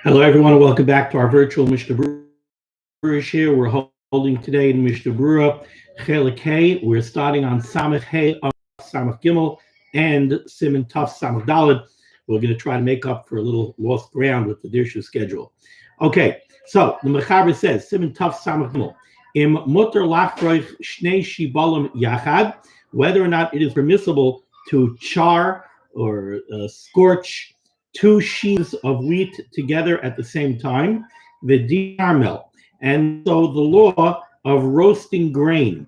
Hello, everyone, and welcome back to our virtual Mishnah Berurah here. We're holding today in Mishnah Berurah Chelik Hey. We're starting on Samach Hey, Samach Gimel, and Siman463-464 Daled. We're going to try to make up for a little lost ground with the Dirshu schedule. Okay, so the Mechaber says Siman463-464 Gimel Im Mutter Lachroich Shnei Shibalim Yachad, whether or not it is permissible to char or scorch two sheaves of wheat together at the same time, the diarmel. And so the law of roasting grain,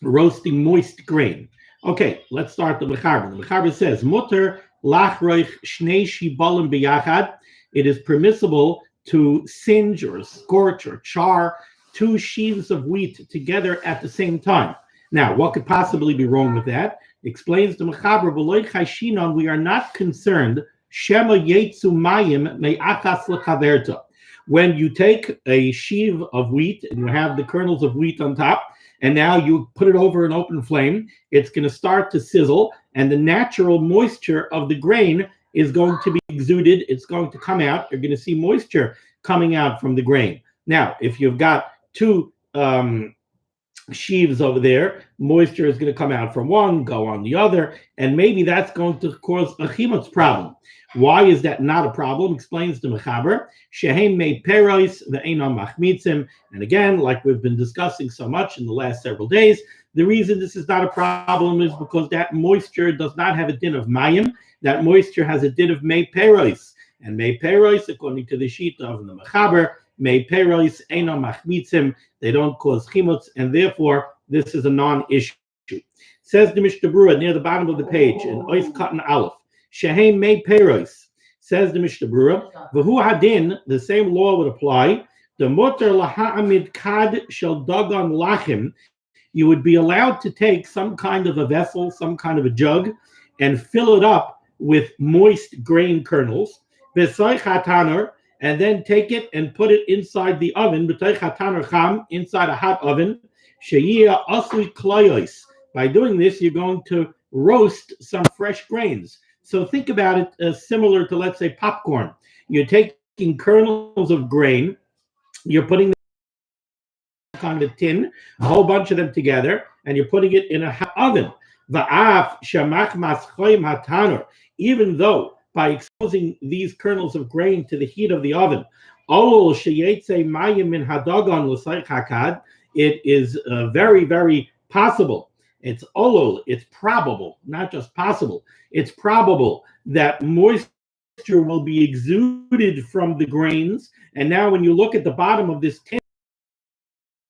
roasting moist grain. Okay, let's start the Mechaber. The Mechaber says, Mutter lachroich shnei shibalim biyachad. It is permissible to singe or scorch or char two sheaves of wheat together at the same time. Now, what could possibly be wrong with that? Explains the Mechaber, v'loy chayshinon, we are not concerned Shema yetsu mayim me'achas lechaverta. When you take a sheaf of wheat and you have the kernels of wheat on top, and now you put it over an open flame, it's going to start to sizzle, and the natural moisture of the grain is going to be exuded. It's going to come out. You're going to see moisture coming out from the grain. Now, if you've got two sheaves over there, moisture is going to come out from one, go on the other, and maybe that's going to cause a chimutz problem. Why is that not a problem? Explains the Mechaber. Shehem mei peros ve'enam machmitzim. And again, like we've been discussing so much in the last several days, the reason this is not a problem is because that moisture does not have a din of mayim. That moisture has a din of mei peros. And mei peros, according to the sheet of the Mechaber, mei peros enam machmitzim. They don't cause chimutz, and therefore this is a non-issue. Says the Mishnah Berurah near the bottom of the page in Ois Katan Aleph. Shehem mei peros, says the Mishnah Berurah, v'hu hadin, the same law would apply. The muter laha'amid kad shel dagan lachim, you would be allowed to take some kind of a vessel, some kind of a jug, and fill it up with moist grain kernels, v'soich hataner, and then take it and put it inside the oven, b'toich hataner cham, inside a hot oven, sheyia asui kloyos. By doing this, you're going to roast some fresh grains. So think about it as similar to, let's say, popcorn. You're taking kernels of grain, you're putting them in kind of tin, a whole bunch of them together, and you're putting it in a hot oven. Even though by exposing these kernels of grain to the heat of the oven, it is very, very possible. It's olol, it's probable, not just possible. It's probable that moisture will be exuded from the grains. And now when you look at the bottom of this tin,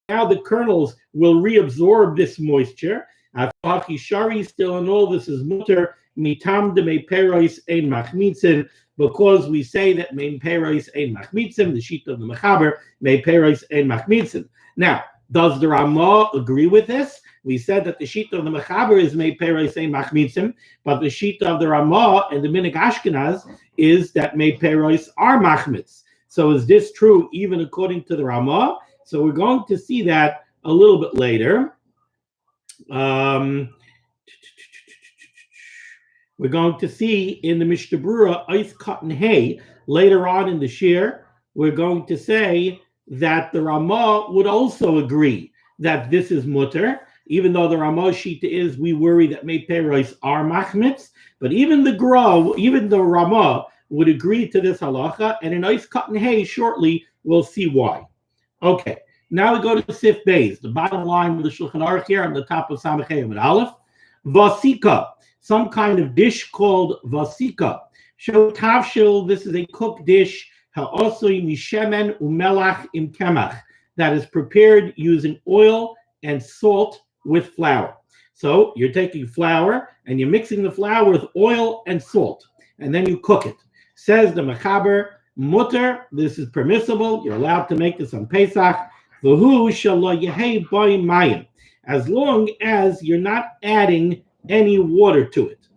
now the kernels will reabsorb this moisture. Still in all, this is mutter mitam de mei peros ein machmitzin, because we say that mei peros ein machmitzin, the sheet of the Mechaber, mei peros ein machmitzin. Now, does the Ramah agree with this? We said that the sheet of the Mechaber is mei peros ein machmitzim, but the sheet of the Ramah and the Minig Ashkenaz is that mei peros are machmitz. So is this true even according to the Ramah? So we're going to see that a little bit later. We're going to see in the Mishnah Berurah Ois Katan Hey later on in the shir. We're going to say that the Ramah would also agree that this is mutter. Even though the Ramah sheet is, we worry that mei peros are machmitz, but even the Ramah would agree to this halacha, and in Ois Katan Hey shortly we'll see why. Okay, now we go to Sif Beis, the bottom line of the Shulchan Aruch here on the top of Samach Hey Amud Aleph. Vasika, some kind of dish called vasika. Show tavshil, this is a cooked dish, ha'osui mishemen umelach im kemach, that is prepared using oil and salt with flour. So you're taking flour and you're mixing the flour with oil and salt, and then you cook it. Says the Mechaber, mutter, this is permissible. You're allowed to make this on Pesach. V'hu shelo yehei boi mayim, as long as you're not adding any water to it.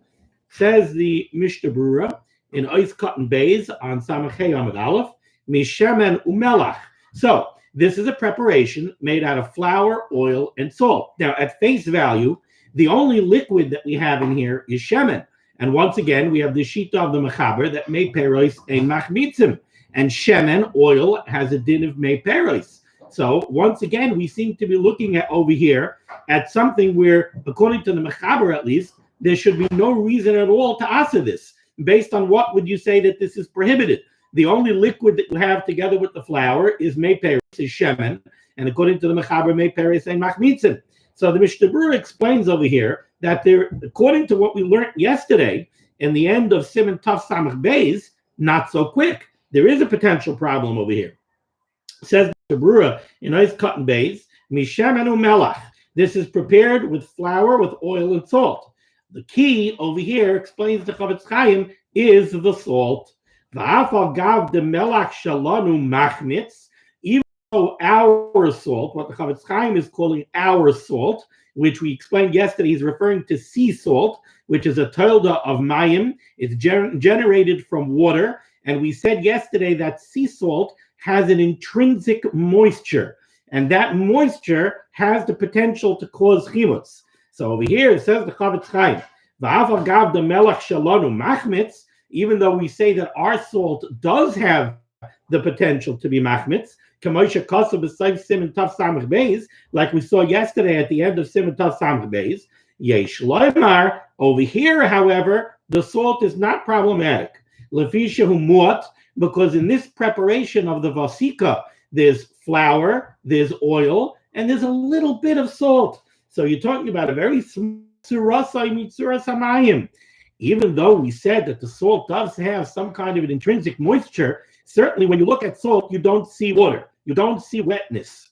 Says the Mishnah Berurah in Ois Katan Beis on Samach Hey Amud Aleph, mishemen umelach. So this is a preparation made out of flour, oil, and salt. Now, at face value, the only liquid that we have in here is shemen. And once again, we have the shita of the Mechaber that mei peros ein machmitzim. and shemen, oil, has a din of mei peros. So once again, we seem to be looking at over here at something where, according to the Mechaber at least, there should be no reason at all to asa this. Based on what would you say that this is prohibited? The only liquid that you have together with the flour is mei peros, is shemen, and according to the Mechaber, mei peros and machmitzin. So the Mishnah Berurah explains over here that there, according to what we learned yesterday, in the end of Siman463-464, not so quick. There is a potential problem over here. Says the Berurah in ice cotton bays, mishemen u'melach. This is prepared with flour, with oil and salt. The key over here, explains the Chavetz Chaim, is the salt. V'afal gav de melach shalanu machmitz. Even though our salt, what the Chavetz Chaim is calling our salt, which we explained yesterday, he's referring to sea salt, which is a tolda of mayim. It's generated from water. And we said yesterday that sea salt has an intrinsic moisture. And that moisture has the potential to cause chimutz. So over here it says the Chavetz Chaim, v'afal gav de melach shalanu machmitz, even though we say that our salt does have the potential to be machmitz, like we saw yesterday at the end of Siman463-464, yesh loymar. Over here, however, the salt is not problematic. Because in this preparation of the vasika, there's flour, there's oil, and there's a little bit of salt. So you're talking about a very samayim. Even though we said that the salt does have some kind of an intrinsic moisture, certainly when you look at salt, you don't see water. You don't see wetness.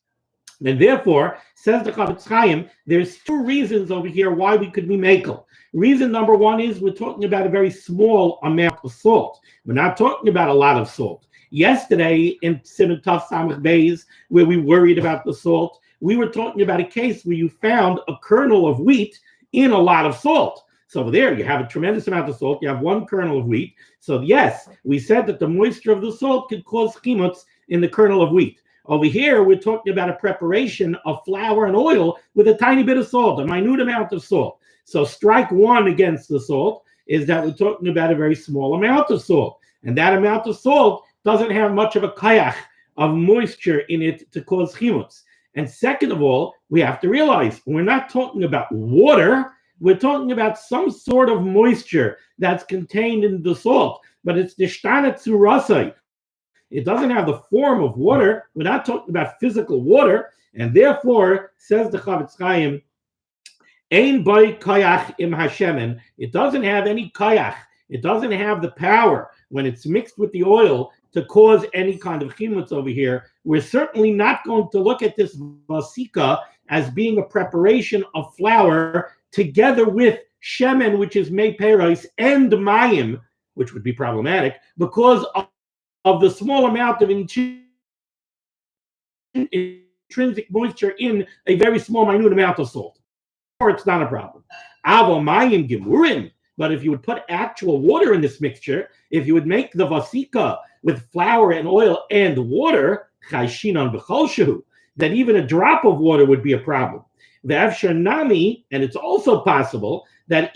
And therefore, says the Chavetz Chaim, there's two reasons over here why we could be mekel. Reason number one is we're talking about a very small amount of salt. We're not talking about a lot of salt. Yesterday in Siman463-464, where we worried about the salt, we were talking about a case where you found a kernel of wheat in a lot of salt. So there you have a tremendous amount of salt. You have one kernel of wheat. So yes, we said that the moisture of the salt could cause chimutz in the kernel of wheat. Over here, we're talking about a preparation of flour and oil with a tiny bit of salt, a minute amount of salt. So strike one against the salt is that we're talking about a very small amount of salt. And that amount of salt doesn't have much of a kayach of moisture in it to cause chimutz. And second of all, we have to realize we're not talking about water. We're talking about some sort of moisture that's contained in the salt. But it's nishtana tzurasai. It doesn't have the form of water. We're not talking about physical water. And therefore, says the Chavetz Chaim, ein boi kayach im hashemen. It doesn't have any kayach. It doesn't have the power when it's mixed with the oil to cause any kind of chimutz over here. We're certainly not going to look at this vasika as being a preparation of flour together with shemen, which is mei peros, and mayim, which would be problematic because of the small amount of intrinsic moisture in a very small, minute amount of salt. Or it's not a problem. Avo mayim gemurim. But if you would put actual water in this mixture, if you would make the vasika with flour and oil and water, chayshinan b'chol shehu, then even a drop of water would be a problem. Nami, and it's also possible that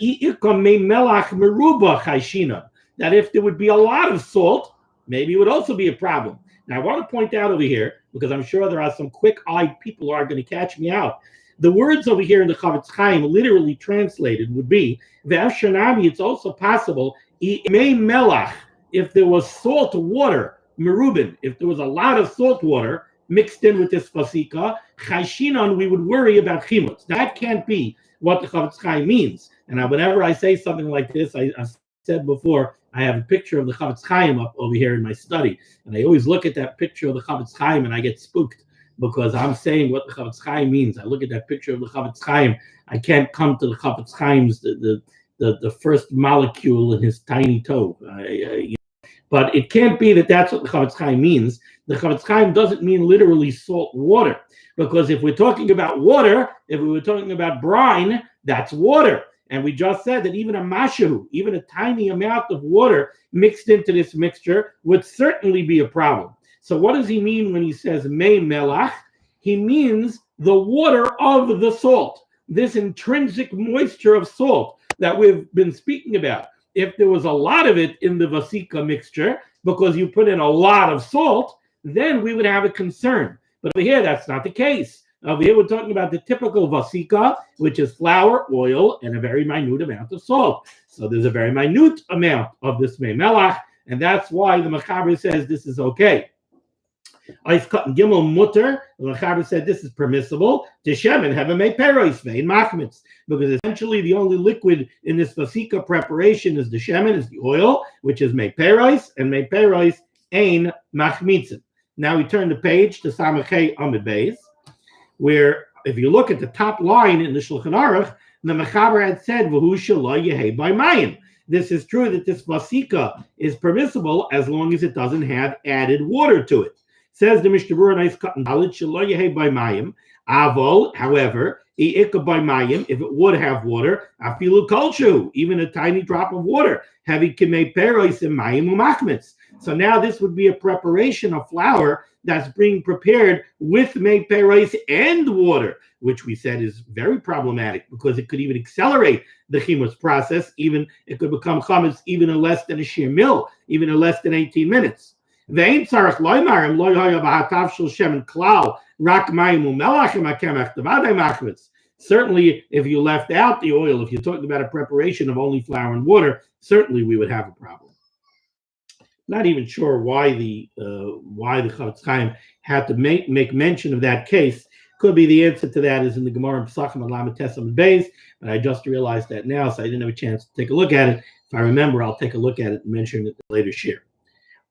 that if there would be a lot of salt, maybe it would also be a problem. Now, I want to point out over here, because I'm sure there are some quick-eyed people who are going to catch me out. The words over here in the Chavetz Chaim, literally translated, would be, it's also possible, if there was salt water, merubin, if there was a lot of salt water mixed in with this fasika, chayshinon, we would worry about chimutz. That can't be what the Chavetz Chaim means. And whenever I say something like this, I said before, I have a picture of the Chavetz Chaim up over here in my study. And I always look at that picture of the Chavetz Chaim and I get spooked because I'm saying what the Chavetz Chaim means. I look at that picture of the Chavetz Chaim. I can't come to the Chavetz Chaim's, the first molecule in his tiny toe. But it can't be that that's what the Chavetz Chaim means. The Chavetz Chaim doesn't mean literally salt water. Because if we're talking about water, if we were talking about brine, that's water. And we just said that even a mashu, even a tiny amount of water mixed into this mixture would certainly be a problem. So what does he mean when he says mei melach? He means the water of the salt, this intrinsic moisture of salt that we've been speaking about. If there was a lot of it in the vasika mixture, because you put in a lot of salt, then we would have a concern. But over here, that's not the case. Over here, we're talking about the typical vasika, which is flour, oil, and a very minute amount of salt. So there's a very minute amount of this mei melach, and that's why the Mechaber says this is okay. Ice cut and gimel mutter. The Mechaber said this is permissible. To shemen have a mei peros vein machmitz, because essentially the only liquid in this vasika preparation is the shemen, is the oil, which is mei peros, and mei peros ein machmitzin. Now we turn the page to Samachay Amid Beis, where if you look at the top line in the Shulchan Aruch, the Mechaber had said, "V'hu shelo yehei by mayim." This is true that this vasika is permissible as long as it doesn't have added water to it. Says the Mishnah Berurah, nice cut and dalit, shelo yehei by mayim. Avol, however, i'ika by mayim, if it would have water, afilu kolshu, even a tiny drop of water, heavy kimei peros in mayim umachmitz. So now this would be a preparation of flour that's being prepared with mei peros and water, which we said is very problematic because it could even accelerate the chimus process. Even it could become chametz even in less than a shear mil, even in less than 18 minutes. Certainly, if you left out the oil, if you're talking about a preparation of only flour and water, certainly we would have a problem. Not even sure why the Chavetz Chaim had to make mention of that case. Could be the answer to that is in the Gemara and Pesachim and Lamed Tesam and Beis, but I just realized that now, so I didn't have a chance to take a look at it. If I remember, I'll take a look at it and mention it later share.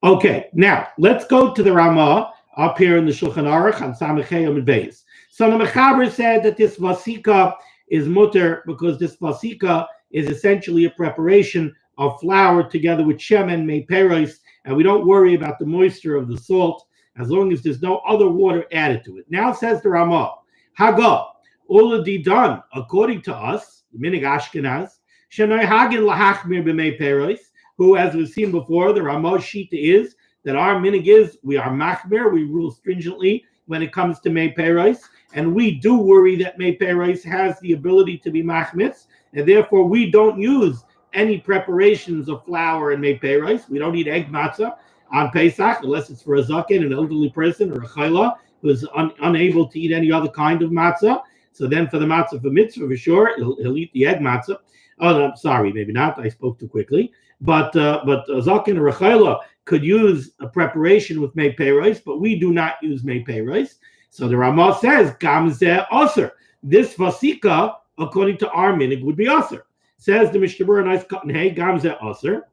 Okay, now let's go to the Ramah up here in the Shulchan Aruch on Samachay Amid Beis. So the Mechaber said that this vasika is mutter because this vasika is essentially a preparation of flour together with shemen, mei peros, and we don't worry about the moisture of the salt as long as there's no other water added to it. Now says the Ramah, Haga, Ula Didan, according to us, Minig Ashkenaz, Shenoi Hagin Lahachmir b'mei peros, who, as we've seen before, the Ramah Shita is that our minig is we are machmir, we rule stringently when it comes to mei peros, and we do worry that mei peros has the ability to be machmitz, and therefore we don't use any preparations of flour and mei peros. We don't eat egg matzah on Pesach unless it's for a zaken, an elderly person, or a chayla who is unable to eat any other kind of matzah. So then for the matzah for mitzvah, for sure, he'll eat the egg matzah. Oh, no, sorry, maybe not. I spoke too quickly. But a zaken or a chayla could use a preparation with mei peros, but we do not use mei peros. So the Ramah says, Gam zeh aser. This vasika, according to our minig, would be aser. Says the Mishnah Berurah, nice cut and hay, Gam zeh aser.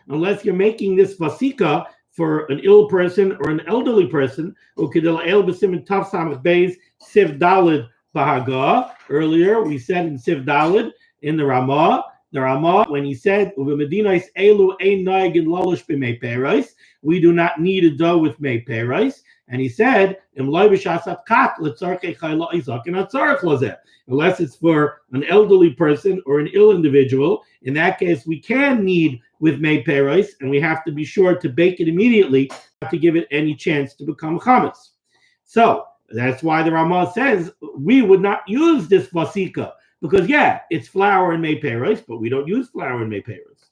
Unless you're making this vasika for an ill person or an elderly person, earlier we said in Siv Dalid in the Ramah, when he said we do not need a dough with mei peros, and he said unless it's for an elderly person or an ill individual, in that case we can knead with mei peros, and we have to be sure to bake it immediately not to give it any chance to become chametz. So that's why the Ramah says we would not use this vasika, because it's flour and mei peros, but we don't use flour and mei peros.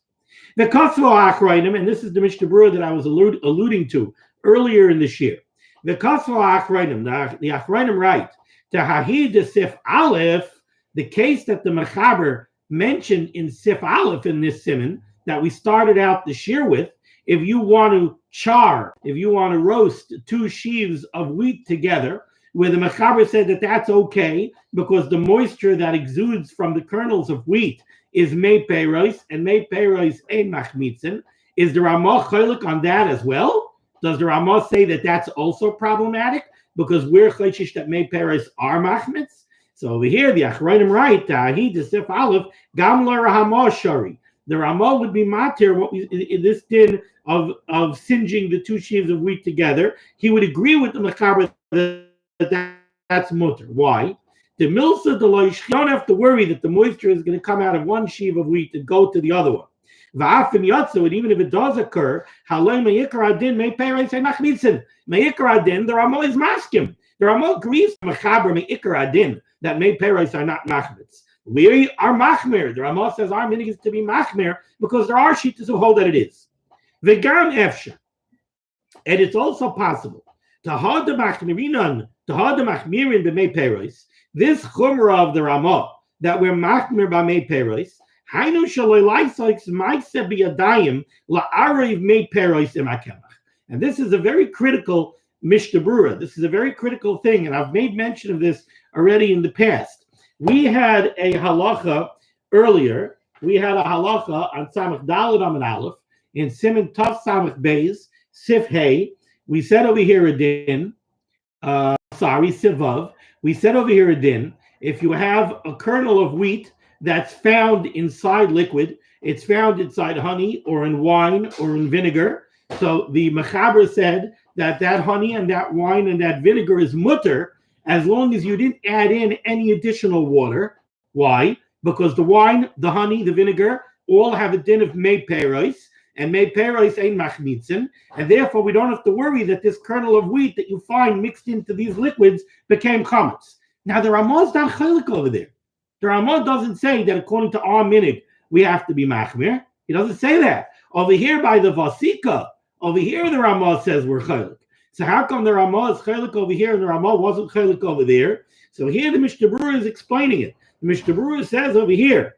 The Kasva Achrayim, and this is the Mishnah Berurah that I was alluding to earlier in this year. The Kasva Achrayim, the Achrayim write, to Hahid de Sif Aleph, the case that the Mechaber mentioned in Sif Aleph in this siman that we started out the shir with, if you want to roast 2 sheaves of wheat together, where the Mechaber said that that's okay because the moisture that exudes from the kernels of wheat is mei peros, and mei peros ein machmitzin. Is the Ramah chaylik on that as well? Does the Ramah say that that's also problematic because we're chayshish that mei peros are machmitz? So over here, the Achrayim write, Ta'ahid Sif Aleph, Gam la Ramah shari. The Ramah would be matir what we in this din of singeing the 2 sheaves of wheat together. He would agree with the Mechaber that's mutter. Why? The milsa deloish, you don't have to worry that the moisture is going to come out of one sheaf of wheat and go to the other one. And even if it does occur, the Ramah is maskim. The Ramah agrees to Mechaber meikar adin that mei peros are not machmitz. We are machmer. The Ramah says our minig is to be machmer because there are shittas who hold that it is. V'gam efsha. And it's also possible to have the machmirin b'mei peros. This chumrah of the Ramah that we're machmir b'mei peros. Hainu shaloi laisoix ma'aseh biyadayim la'arev mei peros imakemach. And this is a very critical Mishnah Berurah. This is a very critical thing, and I've made mention of this already in the past. We had a halacha earlier. We had a halacha on Samach Daled Amud Aleph in Siman Tov Samach Beis Sif Hey. We said over here a din. Sivav. We said over here a din. If you have a kernel of wheat that's found inside liquid, it's found inside honey or in wine or in vinegar. So the Mechaber said that honey and that wine and that vinegar is mutter as long as you didn't add in any additional water. Why? Because the wine, the honey, the vinegar all have a din of mei peros, and mei peros ain't machmitzin, and therefore we don't have to worry that this kernel of wheat that you find mixed into these liquids became chametz. Now the Ramah's not chaylik over there. The Ramah doesn't say that according to our minig we have to be machmir. He doesn't say that. Over here by the Vasika, over here the Ramah says we're chaylik. So how come the Ramah is chaylik over here and the Ramah wasn't chaylik over there? So here the Mishnah Berurah is explaining it. The Mishnah Berurah says over here,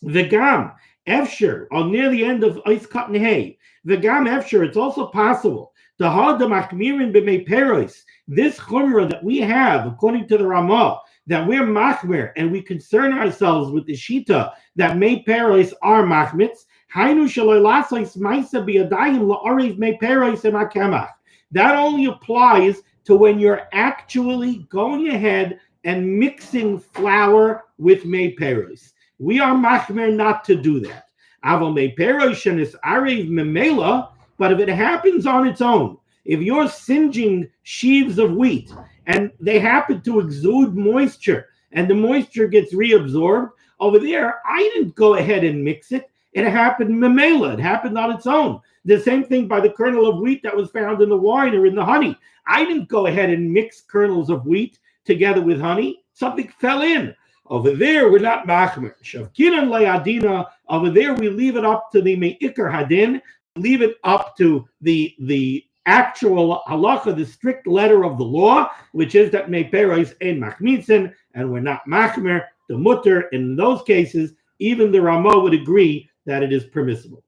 V'gam efsher, on near the end of Eis Katan Hey, V'gam efsher, it's also possible to have the machmirin b'mei peros, this chumrah that we have, according to the Ramah, that we're machmir and we concern ourselves with the shita that mei peros are machmitz. Hainu shaloi lasois ma'aseh biyadayim la'arev mei peros emakemach. That only applies to when you're actually going ahead and mixing flour with mei peros. We are machmer not to do that. Aval mei peros shenis arev memela, but if it happens on its own, if you're singeing sheaves of wheat and they happen to exude moisture and the moisture gets reabsorbed, over there, I didn't go ahead and mix it. It happened memela. It happened on its own. The same thing by the kernel of wheat that was found in the wine or in the honey. I didn't go ahead and mix kernels of wheat together with honey. Something fell in. Over there, we're not machmer. Shavkinan le'adina. Over there, we leave it up to the me'ikar hadin. Leave it up to the actual halacha, the strict letter of the law, which is that mei peros ein machmitzin, and we're not machmer. The mutter, in those cases, even the Ramah would agree that it is permissible.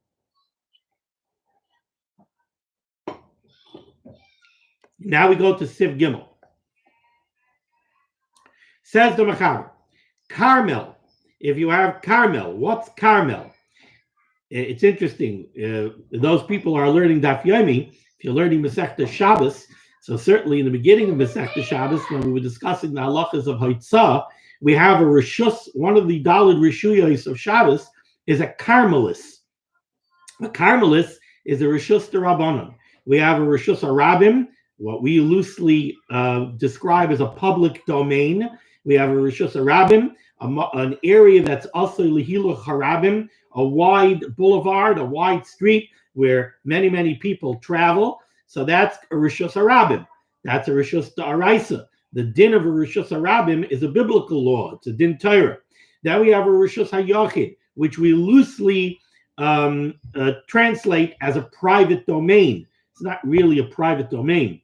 Now we go to Siv Gimel. Says the Mechaber, Carmel. If you have Carmel, what's Carmel? It's interesting. Those people are learning Daf Yomi. If you're learning Masechta Shabbos, so certainly in the beginning of Masechta Shabbos, when we were discussing the halachas of Haitzah, we have a rishus. One of the daled rishuyos of Shabbos is a Carmelis. A Carmelis is a rishus d'Rabbanan. We have a rishus harabim, what we loosely describe as a public domain. We have a rishus harabim, an area that's also lihiluch harabim, a wide boulevard, a wide street where many, many people travel. So that's a rishus harabim. That's a rishus d'araisa. The din of a rishus harabim is a biblical law. It's a din Torah. Then we have a rishus hayachid, which we loosely translate as a private domain. It's not really a private domain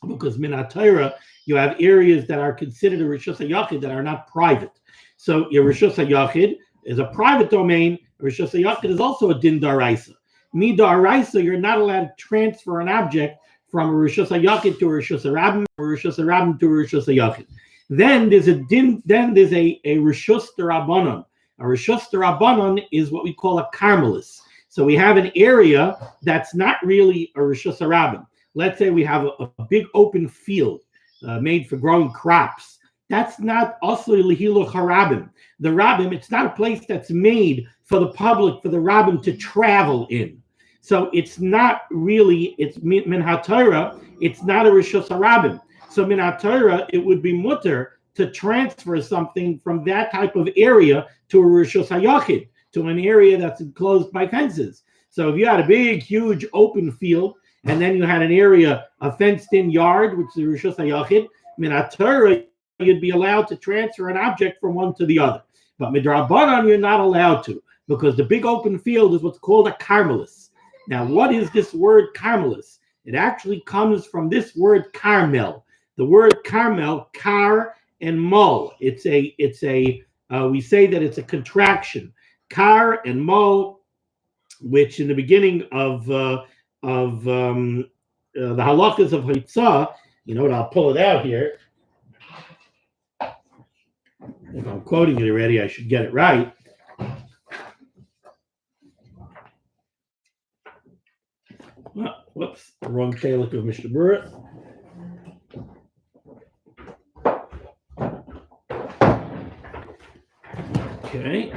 because min HaTorah, you have areas that are considered a rishus hayachid that are not private. So your rishus hayachid is a private domain. Rishus hayachid is also a din d'araisa. Mi d'araisa, you're not allowed to transfer an object from a rishus hayachid to a rishus harabim, or a rishus harabim to a rishus hayachid. Then there's a din. Then there's a rishus d'Rabbanan. A rishus d'Rabbanan is what we call a Carmelis. So we have an area that's not really a rishus harabim. Let's say we have a big open field made for growing crops. That's not also lihiluch harabim. The rabbim, it's not a place that's made for the public, for the rabbim to travel in. So it's not really, it's min HaTorah, it's not a rishus harabim. So min HaTorah, it would be mutter to transfer something from that type of area to a rishus hayachid, to an area that's enclosed by fences. So if you had a big, huge open field, and then you had an area, a fenced-in yard, which is a rishus hayachid, min HaTorah, you'd be allowed to transfer an object from one to the other. But midrabanan, you're not allowed to, because the big open field is what's called a carmelis. Now, what is this word carmelis? It actually comes from this word carmel. The word carmel, car and mol. We say that it's a contraction. Car and mol, which in the beginning of the halachas of Hitzah, you know what, I'll pull it out here. If I'm quoting it already, I should get it right. Whoops, the wrong talik of Mishnah Berurah. Okay.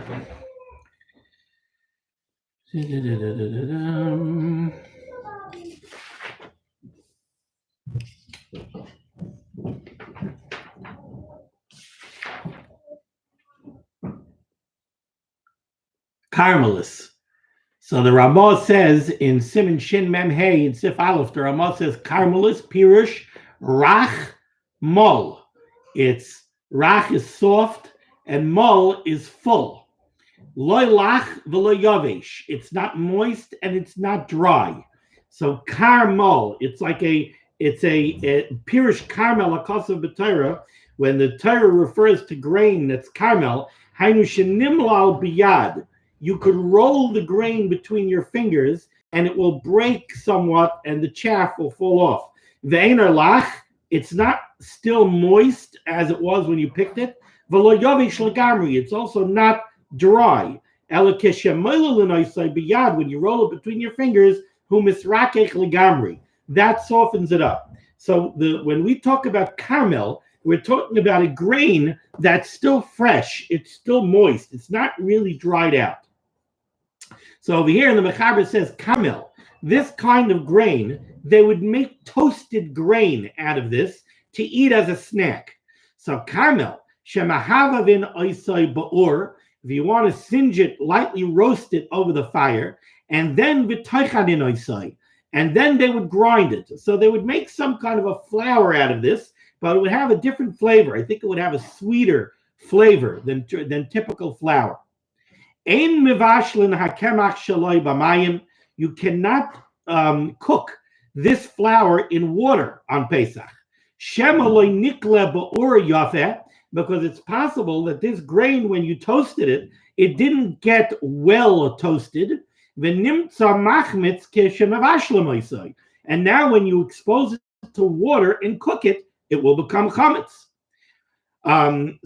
Carmelis. So the Ramah says in Siman Shin Mem Hey in Sif Aleph, the Ramah says Carmelis Pirush Rach Mol. It's Rach is soft and Mol is full. Loy Lach v'lo Yavesh. It's not moist and it's not dry. So Carmel, it's a Pirush Carmel Akasav B'Torah. When the Torah refers to grain that's Carmel, Hainu Shenimlal Biyad. You could roll the grain between your fingers and it will break somewhat and the chaff will fall off. Ve'ener lach, it's not still moist as it was when you picked it. V'lo yavish legamri, it's also not dry. Ela keshemoila l'noisai biyad, when you roll it between your fingers, hu misrakech legamri, that softens it up. So when we talk about carmel, we're talking about a grain that's still fresh, it's still moist, it's not really dried out. So over here in the Mechaber says camel, this kind of grain, they would make toasted grain out of this to eat as a snack. So camel, shemahavavin oisai ba'ur, if you want to singe it, lightly roast it over the fire, and then v'toichanin oisai, and then they would grind it. So they would make some kind of a flour out of this, but it would have a different flavor. I think it would have a sweeter flavor than typical flour. Ein mivashlin hakemach shaloi b'mayim. You cannot cook this flour in water on Pesach. Shemaloi nikle ba'ur yafeh, because it's possible that this grain, when you toasted it, it didn't get well toasted. V'nimtza machmitz keshemavashlim oisai. And now when you expose it to water and cook it, it will become chametz.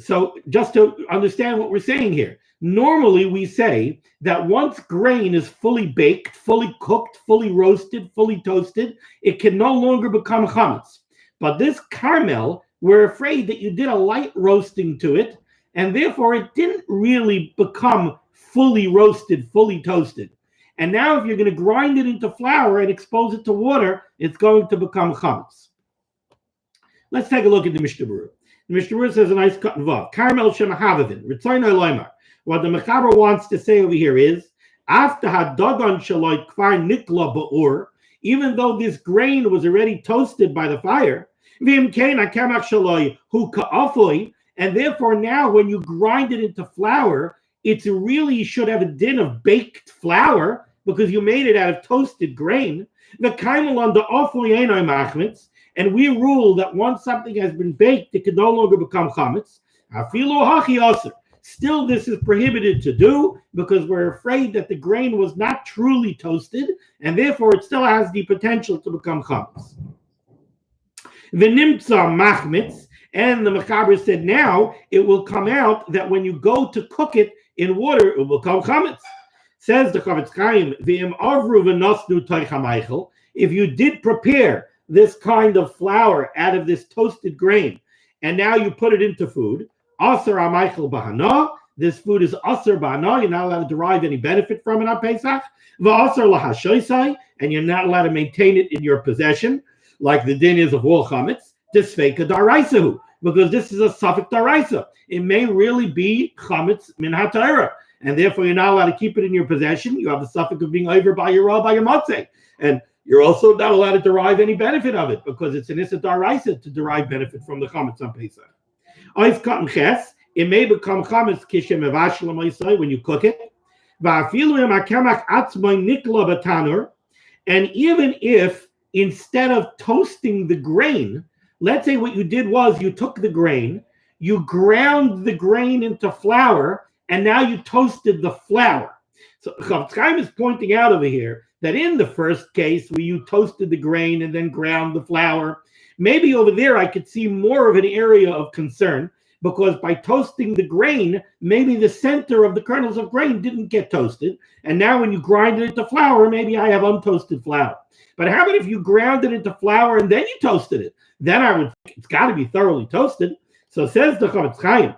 So just to understand what we're saying here, normally we say that once grain is fully baked, fully cooked, fully roasted, fully toasted, it can no longer become chametz. But this carmel, we're afraid that you did a light roasting to it, and therefore it didn't really become fully roasted, fully toasted. And now if you're going to grind it into flour and expose it to water, it's going to become chametz. Let's take a look at the Mishnah Berurah. The Mishnah Berurah says a nice cut and vav. Carmel shemahavavin. Ritzono loymar. What the Mechaber wants to say over here is, after hadagon shaloi kvar nikla ba'ur, even though this grain was already toasted by the fire, v'imkein hakemach shaloi hu ka'afoi, and therefore now when you grind it into flour, it really should have a din of baked flour because you made it out of toasted grain. The kaimel on the afoi einoi machmitz. And we rule that once something has been baked, it can no longer become chametz. Still, this is prohibited to do because we're afraid that the grain was not truly toasted, and therefore it still has the potential to become chametz. V'nimtza machmitz, and the Mechaber said now it will come out that when you go to cook it in water, it will become chametz. Says the Chavetz Chaim, v'im avru v'nosnu toich, if you did prepare this kind of flour out of this toasted grain, and now you put it into food, Aser Amaichel Bahana, this food is Aser Bahana, you're not allowed to derive any benefit from it on Pesach, V'Aser Lahashoisai, and you're not allowed to maintain it in your possession, like the din is of all chametz, Disfeika Daraisahu, because this is a suffix Daraisa. It may really be chametz min haTorah, and therefore you're not allowed to keep it in your possession. You have the suffix of being over by your by your matzeh, and you're also not allowed to derive any benefit of it because it's an issa daraisa to derive benefit from the chametz on Pesach. Ois cotton ches, it may become chametz kishem evashel when you cook it. Va'afilu akemach atzmai nikla batanur, and even if instead of toasting the grain, let's say what you did was you took the grain, you ground the grain into flour, and now you toasted the flour. So Chafetz Chaim is pointing out over here that in the first case where you toasted the grain and then ground the flour, maybe over there I could see more of an area of concern, because by toasting the grain, maybe the center of the kernels of grain didn't get toasted. And now when you grind it into flour, maybe I have untoasted flour. But how about if you ground it into flour and then you toasted it? Then I would think it's got to be thoroughly toasted. So says the Chafetz Chaim,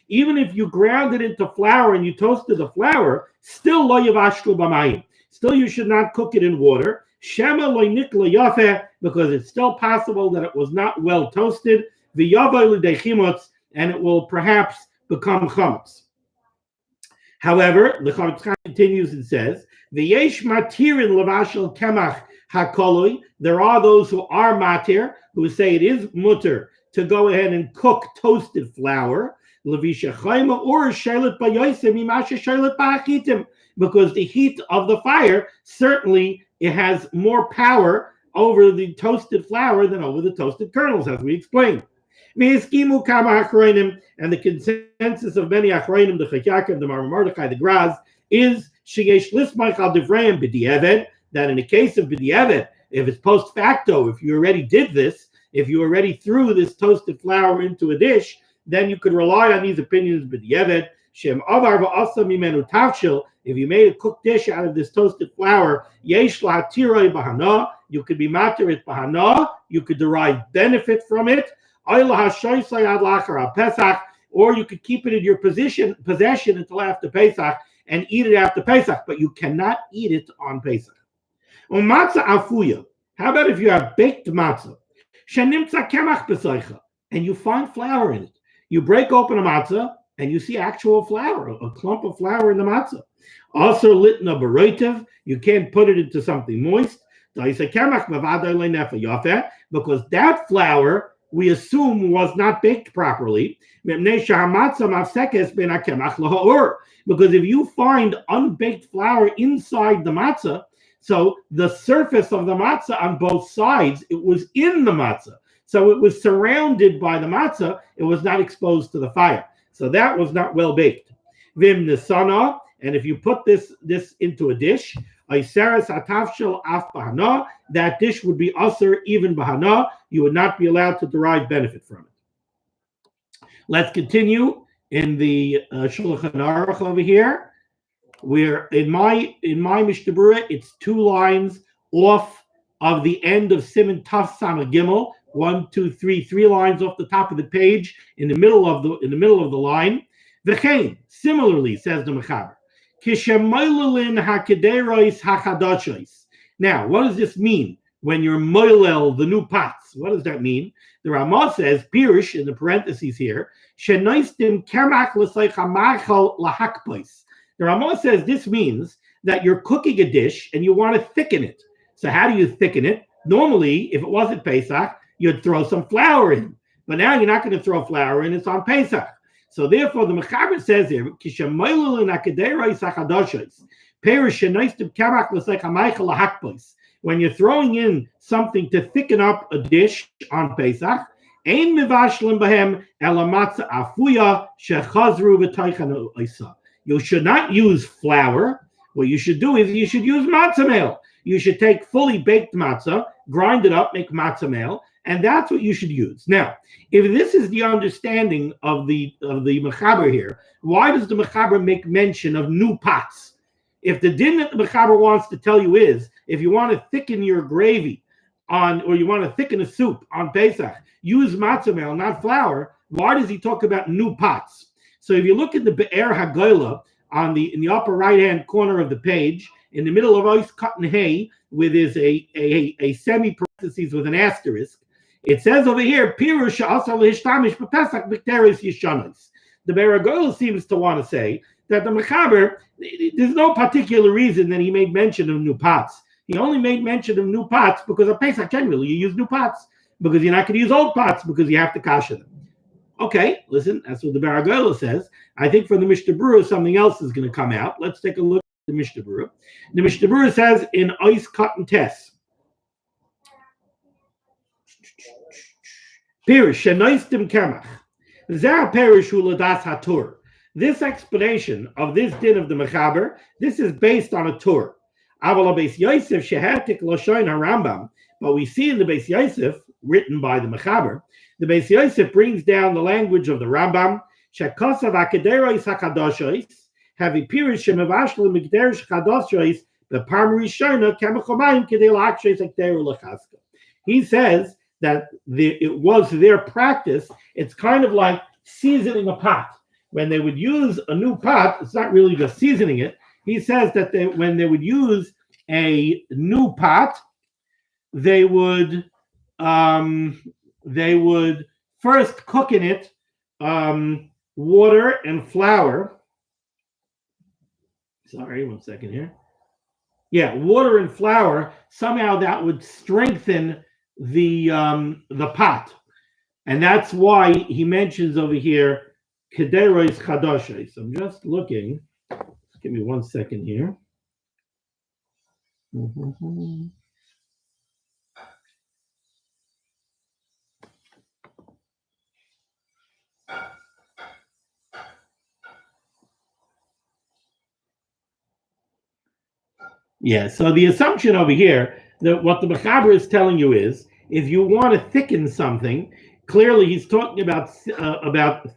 even if you ground it into flour and you toasted the flour, still lo yavashlu b'mayim. Still you should not cook it in water. Shema lo nikla yafeh, because it's still possible that it was not well toasted. V'yaveh l'dei chimutz, and it will perhaps become chametz. However, the Chafetz Chaim continues and says, "V'yesh matirin levashel kemach hakoloi." There are those who are matir, who say it is mutter to go ahead and cook toasted flour, levisha chayma or shaylet b'yosem imasha shaylet ba'achitim, because the heat of the fire certainly it has more power over the toasted flour than over the toasted kernels, as we explained. And the consensus of many achronim, the Chayakim, the Mordechai, the Graz, is sheyesh lismach al divrayim b'di'eved, that in the case of b'di'eved, if it's post facto, if you already did this, if you already threw this toasted flour into a dish, then you could rely on these opinions b'di'eved. Shem avar v'asa mimenu tavshil. If you made a cooked dish out of this toasted flour, yesh la'tiroi bahana, you could be materit bahana, you could derive benefit from it, or you could keep it in your possession until after Pesach and eat it after Pesach, but you cannot eat it on Pesach. Matzah afuya. How about if you have baked matzah? And you find flour in it. You break open a matzah and you see actual flour, a clump of flour in the matzah. Also litna beroitev, you can't put it into something moist. Because that flour, we assume, was not baked properly. Because if you find unbaked flour inside the matzah, so the surface of the matzah on both sides, it was in the matzah. So it was surrounded by the matzah, it was not exposed to the fire. So that was not well baked. Vim nisana, and if you put this into a dish, that dish would be usher even bahana. You would not be allowed to derive benefit from it. Let's continue in the Shulchan Aruch over here. Where in my Mishnah Berurah, it's 2 lines off of the end of Siman Taf Samach Gimel. 1, 2, 3, 3 lines off the top of the page, in the middle of the line. V'chein, similarly, says the Mechaber. Now, what does this mean when you're moilel the new pots? What does that mean? The Ramah says, Pirush, in the parentheses here, the Ramah says this means that you're cooking a dish and you want to thicken it. So how do you thicken it? Normally, if it wasn't Pesach, you'd throw some flour in. But now you're not going to throw flour in, it's on Pesach. So therefore, the Mechaber says here, when you're throwing in something to thicken up a dish on Pesach, you should not use flour. What you should do is you should use matzah meal. You should take fully baked matzah, grind it up, make matzah meal, and that's what you should use. Now, if this is the understanding of the Mechaber here, why does the Mechaber make mention of new pots? If the din that the Mechaber wants to tell you is, if you want to thicken your gravy or you want to thicken a soup on Pesach, use matzah meal, not flour. Why does he talk about new pots? So if you look at the Be'er HaGola in the upper right-hand corner of the page, in the middle of Ois Cotton Hay, where there's a semi-parentheses with an asterisk, it says over here, Pirush also l'hishtamish b'Pesach b'Kteres Yishanos. The Be'er HaGola seems to want to say that the Mechaber, there's no particular reason that he made mention of new pots. He only made mention of new pots because of Pesach generally you use new pots. because you're not going to use old pots because you have to kasha them. Okay, listen, that's what the Berurah says. I think from the Mishnah Berurah, something else is going to come out. Let's take a look at the Mishnah Berurah. The Mishnah Berurah says in Ois Cotton Tess, Pirish, Shenoistim Kemach, Zera Perish Uladas Hatur. This explanation of this din of the Mechaber, this is based on a Tur. Avala Beis Yosef Shehetik Loshoin HaRambam, but we see in the Beis Yosef, written by the Mechaber, the Beis Yosef brings down the language of the Rambam, Shekosav HaKederois HaKadoshois, Havi Pirish Shemavashli Migderish Kadoshois, Bepam Rishona Kemachomayim Kedei Lakshes Ekderu Lechaska. He says that it was their practice. It's kind of like seasoning a pot. When they would use a new pot, it's not really just seasoning it. He says that when they would use a new pot, they would first cook in it water and flour. Sorry, 1 second here. Yeah, water and flour. Somehow that would strengthen the pot, and that's why he mentions over here Kederois Chadoshes. I'm just looking. Give me 1 second here. Yeah, so the assumption over here that what the Mechaber is telling you is, if you want to thicken something, clearly he's talking about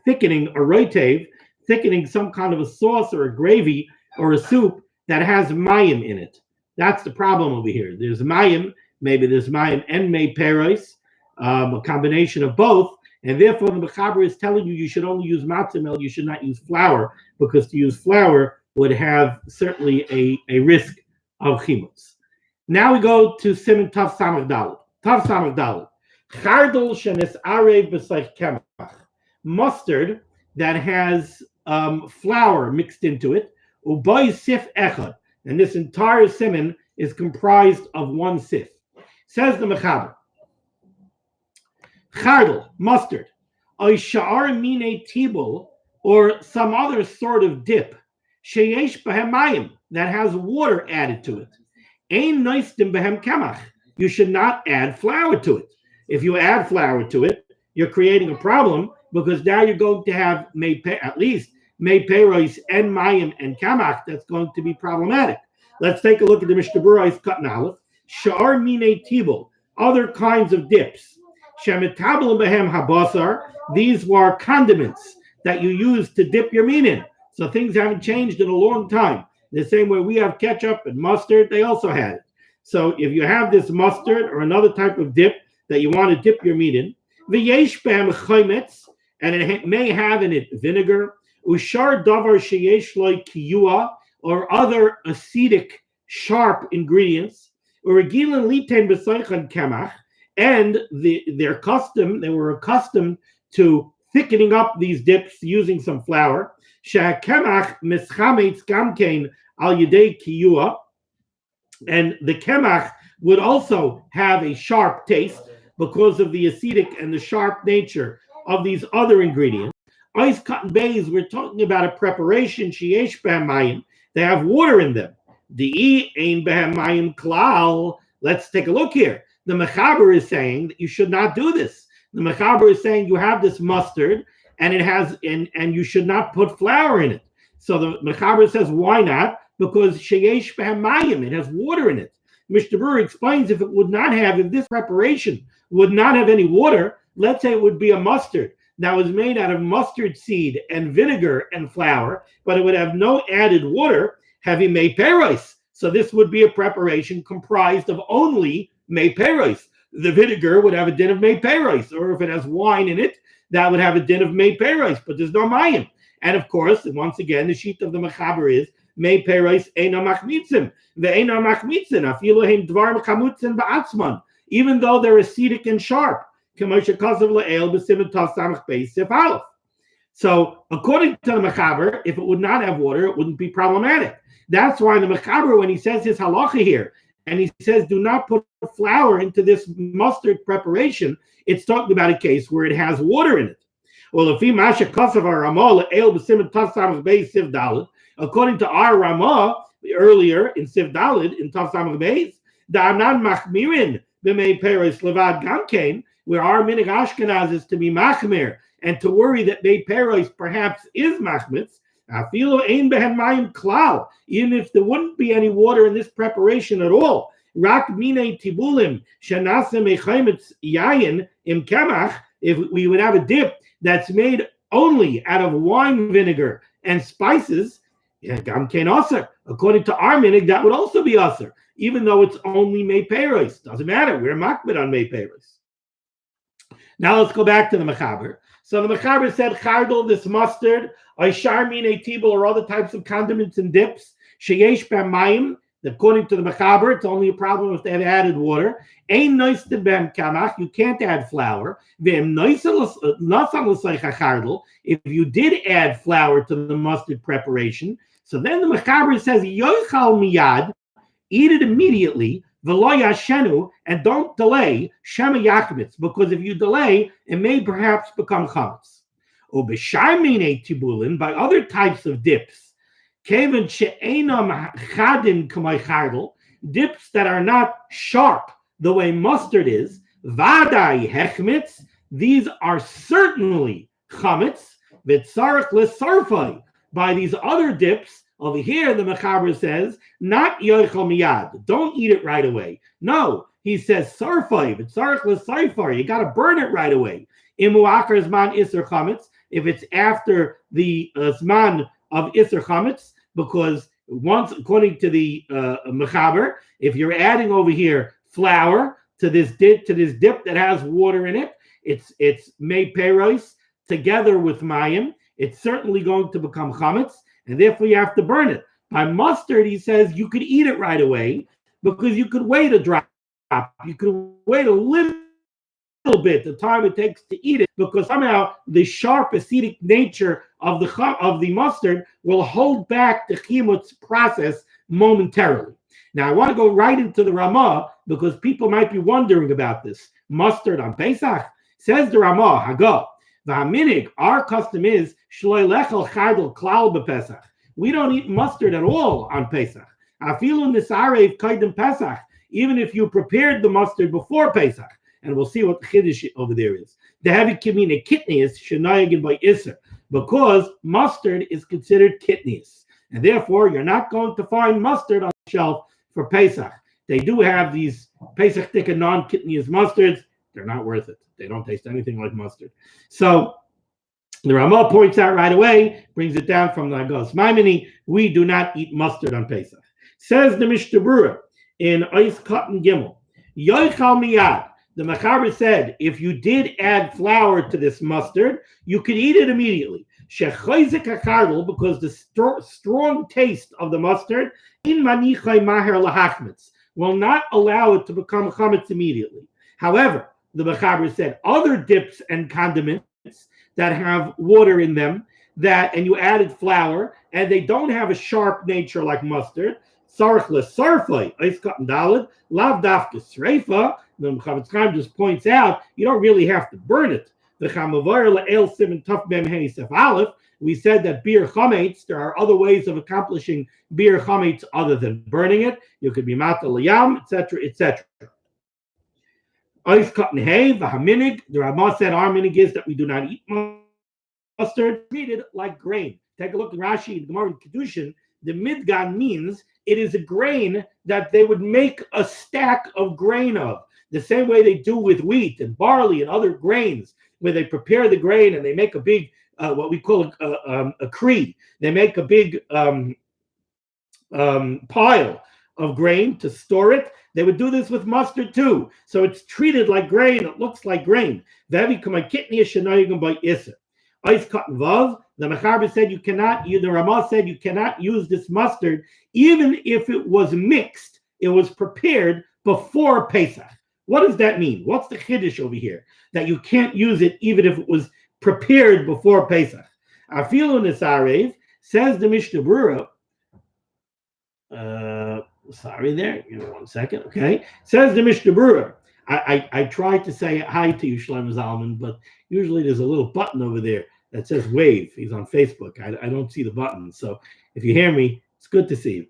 thickening a roitev, thickening some kind of a sauce or a gravy or a soup that has mayim in it. That's the problem over here. There's mayim, maybe there's mayim and mei peros, a combination of both, and therefore the Mechaber is telling you should only use matzah meal, you should not use flour, because to use flour would have certainly a risk of chimutz. Now we go to Siman Tav Samach Dalet. Tav Samach Dalet. Chardol shenes arev b'seich kemach. Mustard that has flour mixed into it. Uboy sif echad. And this entire siman is comprised of one sif. Says the Mechaber. Chardol, mustard. Oy sha'ar mine tibul, or some other sort of dip. Sheyesh b'hem mayim, that has water added to it. Ein noistim b'hem kemach. You should not add flour to it. If you add flour to it, you're creating a problem, because now you're going to have at least mei peros and mayim and kamach. That's going to be problematic. Let's take a look at the Mishnah Berurah's Cotton Aleph. Sha'ar mine tibul, other kinds of dips. Shemetabel behem habasar. These were condiments that you use to dip your meat in. So things haven't changed in a long time. The same way we have ketchup and mustard, they also had it. So if you have this mustard or another type of dip that you want to dip your meat in, v'yesh b'hem chometz, and it may have in it vinegar, ushar davar sheyesh lo kiyua, or other acidic, sharp ingredients, or regilin liten b'soichan kemach, and they were accustomed to thickening up these dips using some flour. Sha'kemach mischametz gamkein al yedei kiyua, and the kemach would also have a sharp taste because of the acidic and the sharp nature of these other ingredients. Ice cotton bays, we're talking about a preparation, sheyesh b'hem mayim, they have water in them. Di'i ein b'hem mayim klal. Let's take a look here. The Mechaber is saying that you should not do this. The Mechaber is saying you have this mustard, and it has, and you should not put flour in it. So the Mechaber says, why not? Because sheyesh b'hem mayim, it has water in it. Mishnah Berurah explains if this preparation would not have any water, let's say it would be a mustard that was made out of mustard seed and vinegar and flour, but it would have no added water, having mei peros. So this would be a preparation comprised of only mei peros. The vinegar would have a din of mei peros, or if it has wine in it, that would have a din of mei peros, but there's no mayim. And of course, once again, the sheet of the Mechaber is mei peros eina machmitzim, ve'eina machmitzin afilu heim dvar chamutzin ba'atzman, even though they're acidic and sharp. So according to the Mechaber, if it would not have water, it wouldn't be problematic. That's why the Mechaber, when he says his halacha here, and he says, do not put flour into this mustard preparation. It's talking about a case where it has water in it. Well, if according to our Ramah earlier in Siv Dalid in Tav Samach Beis, Da'anan machmirin b'mei peres levad gamkein, where our minig Ashkenaz is to be machmir and to worry that mei peres perhaps is machmitz. Afilu ein behen mayim klal, even if there wouldn't be any water in this preparation at all. Rak minei tibulim shenase mechaimitz yayin im kemach, if we would have a dip that's made only out of wine vinegar and spices, gam kein aser. According to our minig, that would also be aser, even though it's only mei peres. Doesn't matter. We're makbid on mei peres. Now let's go back to the mechaber. So the mechaber said, chardal, this mustard, Aishar mine tibul, or other types of condiments and dips, sheyesh b'mayim, according to the mechaber, it's only a problem if they've added water. Ein nois de bem kamach, you can't add flour. V'em chardal, if you did add flour to the mustard preparation, so then the mechaber says, yochal miyad, eat it immediately, v'lo yashenu, and don't delay, shema yakmitz, because if you delay, it may perhaps become chametz. Ubishar mine tibulin, by other types of dips, kevin she'enam chadin k'may chardal, dips that are not sharp the way mustard is, vadai hechmitz, these are certainly chametz, v'tzarech l'sarfai, by these other dips. Over here, the mechaber says, not yochel miyad, don't eat it right away. No, he says, sarfai, v'tzarech l'sarfai, you got to burn it right away. Imuachar zman iser chametz, if it's after the zman of iser chametz, because once, according to the mechaber, if you're adding over here flour to this dip that has water in it, it's mei peros together with mayim, it's certainly going to become chametz, and therefore you have to burn it. By mustard, he says you could eat it right away because you could wait a drop, you could wait a little bit, the time it takes to eat it, because somehow the sharp acidic nature of the mustard will hold back the chimutz process momentarily. Now I want to go right into the Ramah because people might be wondering about this. Mustard on Pesach? Says the Ramah, Hago, v'haminig, our custom is shloi lechel chardal klal b'Pesach. We don't eat mustard at all on Pesach. Afilu nisarev kaidem Pesach, even if you prepared the mustard before Pesach. And we'll see what the chiddush over there is. The heavy kimina kitnius shenayagin by iser, because mustard is considered kitnius, and therefore you're not going to find mustard on the shelf for Pesach. They do have these Pesach tikka non-kitnius mustards. They're not worth it. They don't taste anything like mustard. So the Ramah points out right away, brings it down from the Agos Maimoni, we do not eat mustard on Pesach. Says the Mishnah Berurah in Ois Cotton Gimel, Yoichal miyad. The mechaber said, if you did add flour to this mustard, you could eat it immediately. Shechoizik hakardal, because the strong taste of the mustard in manichai maher lahachmitz will not allow it to become chametz immediately. However, the mechaber said other dips and condiments that have water in them, and you added flour, and they don't have a sharp nature like mustard, sarch lesarfai, ois cotton dalid, lav dafka sreifa. The Chavetz Chaim just points out you don't really have to burn it. The Chamavayr la'el siman taf bem hey sef aleph. We said that beer chametz, there are other ways of accomplishing beer chametz other than burning it. You could be mata layam, etc., etc. Ois cotton hay v'haminig. The Ramah said our minig is that we do not eat mustard. Treated like grain. Take a look at Rashi and Gemara and Kedushin. The midgan means it is a grain that they would make a stack of grain of. The same way they do with wheat and barley and other grains, where they prepare the grain and they make a big, what we call a cree. They make a big pile of grain to store it. They would do this with mustard too. So it's treated like grain. It looks like grain. The mechaber said you cannot. The Ramah said you cannot use this mustard even if it was mixed. It was prepared before Pesach. What does that mean? What's the chiddush over here? That you can't use it even if it was prepared before Pesach. Afilu nisarev, says the Mishnah Berurah. Sorry there. Give me 1 second. Okay. Says the Mishnah Berurah. I tried to say hi to you, Shlomo Zalman, but usually there's a little button over there that says wave. He's on Facebook. I don't see the button. So if you hear me, it's good to see you.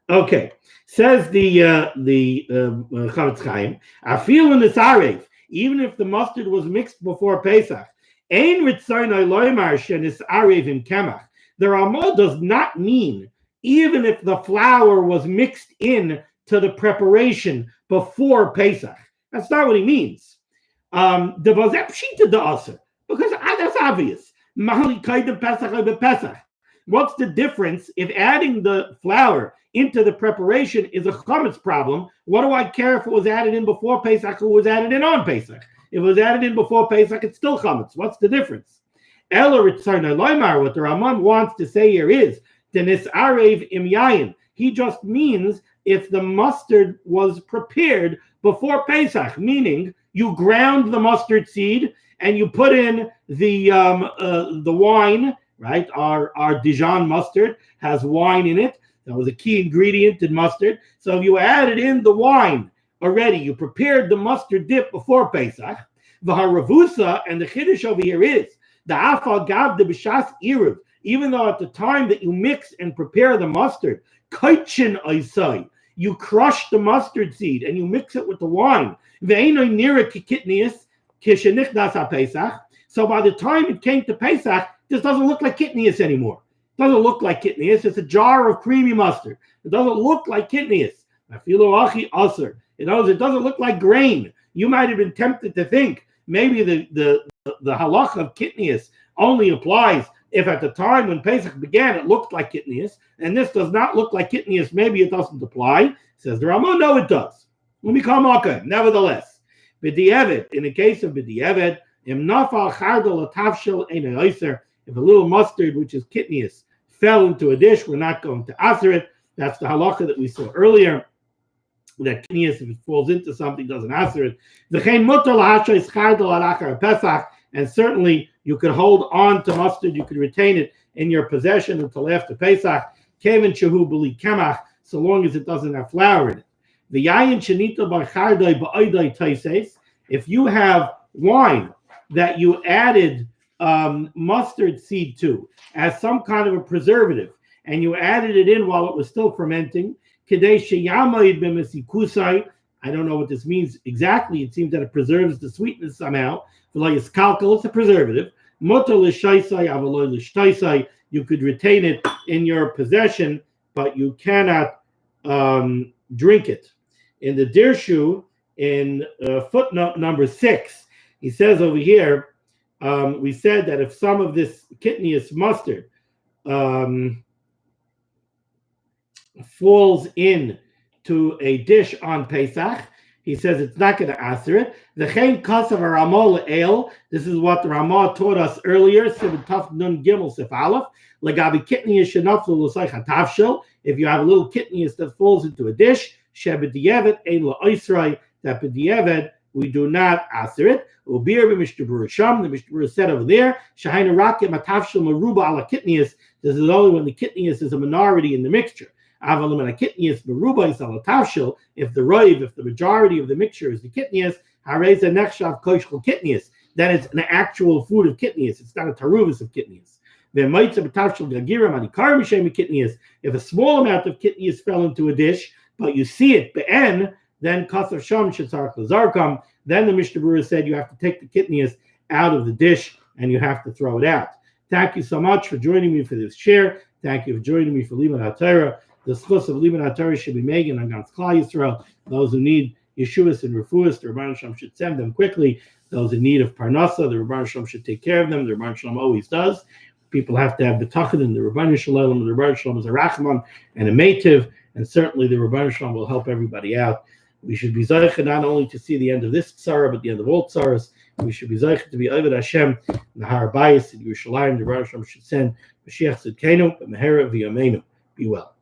Okay. Says the Chavetz Chaim, I feel in the Sarev, even if the mustard was mixed before Pesach, Ein Ritzonai Loimar Shenis Arev in Kemach. The Ramah does not mean even if the flour was mixed in to the preparation before Pesach. That's not what he means. The Bazep Shita the Aser, because that's obvious. What's the difference if adding the flour into the preparation is a chametz problem? What do I care if it was added in before Pesach or it was added in on Pesach? If it was added in before Pesach, it's still chametz. What's the difference? What the Raman wants to say here is Denis Arev im Yayin. He just means if the mustard was prepared before Pesach, meaning you ground the mustard seed and you put in the wine, right? Our Dijon mustard has wine in it. That was a key ingredient in mustard. So if you added in the wine already, you prepared the mustard dip before Pesach. The haravusa and the chiddush over here is the afal gav the b'shas iruv. Even though at the time that you mix and prepare the mustard, kaichin oisai, you crush the mustard seed and you mix it with the wine. So by the time it came to Pesach, this doesn't look like kitnius anymore. It doesn't look like kitnius. It's a jar of creamy mustard. It doesn't look like kitnius. It doesn't look like grain. You might have been tempted to think maybe the halacha of kitnius only applies if at the time when Pesach began it looked like kitnius, and this does not look like kitnius, maybe it doesn't apply. Says the Ramah, no, it does. Nevertheless, b'di'eved, in the case of b'di'eved, if a little mustard, which is kitnius, fell into a dish, we're not going to aser it. That's the halacha that we saw earlier, that kitnius, if it falls into something, doesn't aser it. And certainly you could hold on to mustard, you could retain it in your possession until after Pesach, kevin shehu b'li kemach, so long as it doesn't have flour in it. If you have wine that you added mustard seed to as some kind of a preservative, and you added it in while it was still fermenting, I don't know what this means exactly. It seems that it preserves the sweetness somehow. It's a preservative. You could retain it in your possession, but you cannot drink it. In the Dirshu, in footnote number 6, he says over here, we said that if some of this kitnius mustard falls in to a dish on Pesach, he says it's not going to aser it. The chein kasav Ramah le'el. This is what the Ramah taught us earlier. Siman taf nun gimel sif aleph. Legabi kitnius shenaflu l'saycha tafshel. If you have a little kitnius that falls into a dish, shebediavad ein la'isrei. That bediavad we do not aser it. Ubir b'Mishnah Berurah sham. The Mishnah Berurah said over there, shahayna rakim atafshel maruba ala kitnius. This is only when the kitnius is a minority in the mixture. If the majority of the mixture is the kitnius, then it's an actual food of kitnius. It's not a taruvus of kitnius. If a small amount of kitnius fell into a dish, but you see it, then kasav sham shetzarach l'zarkam. Then the Mishnah Berurah said you have to take the kitnius out of the dish and you have to throw it out. Thank you so much for joining me for this share. Thank you for joining me for Limud HaTorah. The schus of Limud HaTorah should be made on God's Klal Yisrael. Those who need Yeshuas and Refuas, the Rebbeinu Shalom should send them quickly. Those in need of Parnasa, the Rebbeinu Shalom should take care of them. The Rebbeinu Shalom always does. People have to have betachon in the Rebbeinu Shalom. The Rebbeinu Shalom is a Rachman and a Meitiv, and certainly the Rebbeinu Shalom will help everybody out. We should be zeicha not only to see the end of this tzara, but the end of all tzaras. We should be zeicha to be Oved Hashem in the Har Bayis in Yerushalayim. The Rebbeinu Shalom should send Mashiach Tzidkenu, Mehera v'Yameinu. Be well.